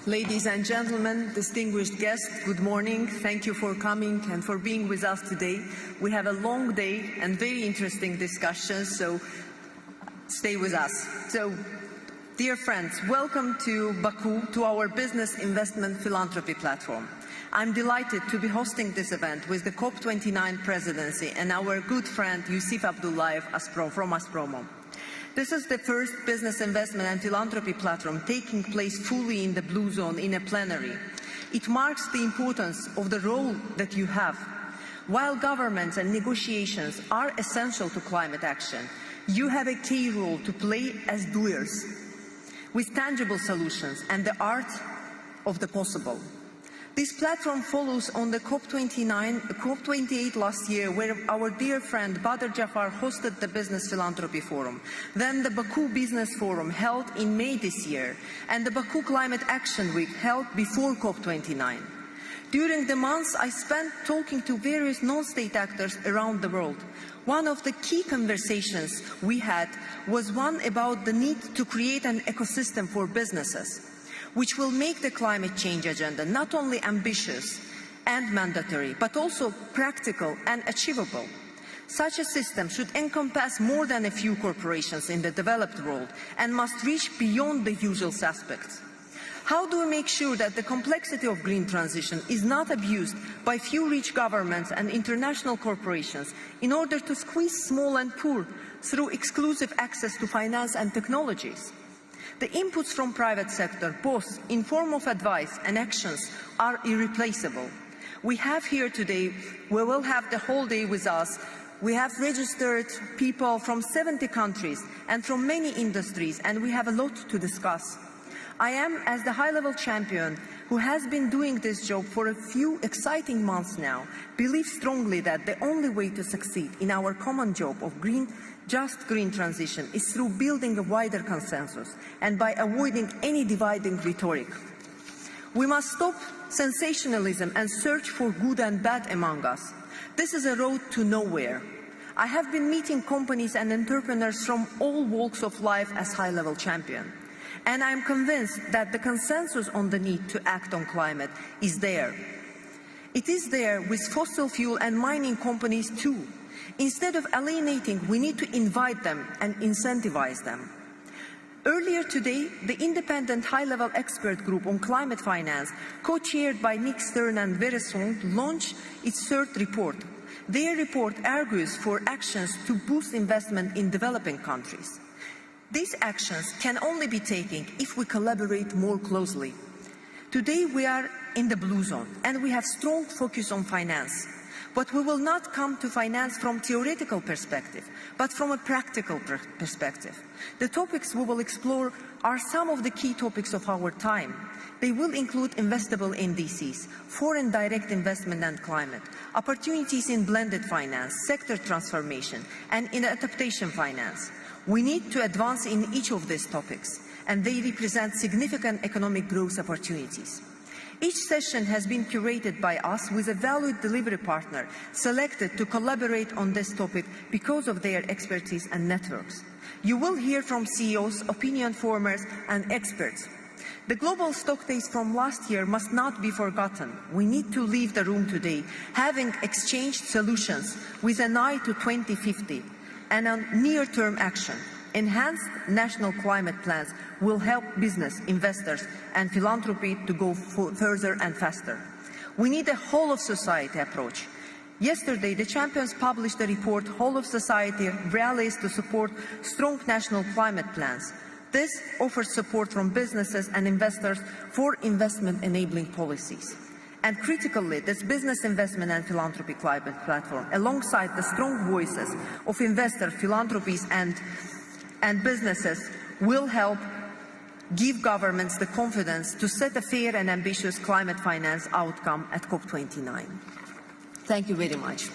Ladies and gentlemen, distinguished guests, good morning. Thank you for coming and for being with us today. We have a long day and very interesting discussions, so stay with us. So, dear friends, welcome to Baku, to our Business Investment Philanthropy Platform. I'm delighted to be hosting this event with the COP29 presidency and our good friend Yusuf Abdullayev from Aspromo. This is the first business investment and philanthropy platform taking place fully in the Blue Zone in a plenary. It marks the importance of the role that you have. While governments and negotiations are essential to climate action, you have a key role to play as doers, with tangible solutions and the art of the possible. This platform follows on the COP28 last year, where our dear friend Badr Jafar hosted the Business Philanthropy Forum, then the Baku Business Forum held in May this year, and the Baku Climate Action Week held before COP29. During the months I spent talking to various non-state actors around the world. One of the key conversations we had was one about the need to create an ecosystem for businesses, which will make the climate change agenda not only ambitious and mandatory, but also practical and achievable. Such a system should encompass more than a few corporations in the developed world and must reach beyond the usual suspects. How do we make sure that the complexity of green transition is not abused by few rich governments and international corporations in order to squeeze small and poor through exclusive access to finance and technologies? The inputs from private sector, both in form of advice and actions, are irreplaceable. We have here today, we will have the whole day with us. We have registered people from 70 countries and from many industries, and we have a lot to discuss. I am, as the high-level champion who has been doing this job for a few exciting months now, believe strongly that the only way to succeed in our common job of just green transition is through building a wider consensus and by avoiding any dividing rhetoric. We must stop sensationalism and search for good and bad among us. This is a road to nowhere. I have been meeting companies and entrepreneurs from all walks of life as high-level champion. And I am convinced that the consensus on the need to act on climate is there. It is there with fossil fuel and mining companies too. Instead of alienating, we need to invite them and incentivize them. Earlier today, the independent high-level expert group on climate finance, co-chaired by Nick Stern and Veresong, launched its third report. Their report argues for actions to boost investment in developing countries. These actions can only be taken if we collaborate more closely. Today we are in the Blue Zone and we have strong focus on finance. But we will not come to finance from theoretical perspective, but from a practical perspective. The topics we will explore are some of the key topics of our time. They will include investable NDCs, foreign direct investment and climate, opportunities in blended finance, sector transformation, and in adaptation finance. We need to advance in each of these topics, and they represent significant economic growth opportunities. Each session has been curated by us with a valued delivery partner selected to collaborate on this topic because of their expertise and networks. You will hear from CEOs, opinion formers, and experts. The global stock days from last year must not be forgotten. We need to leave the room today having exchanged solutions with an eye to 2050 and on near-term action. Enhanced national climate plans will help business, investors, and philanthropy to go further and faster. We need a whole-of-society approach. Yesterday, the champions published a report, Whole of Society Rallies to Support Strong National Climate Plans. This offers support from businesses and investors for investment-enabling policies. And critically, this Business Investment and Philanthropy Climate Platform, alongside the strong voices of investors, philanthropies, and businesses, will help give governments the confidence to set a fair and ambitious climate finance outcome at COP29. Thank you very much.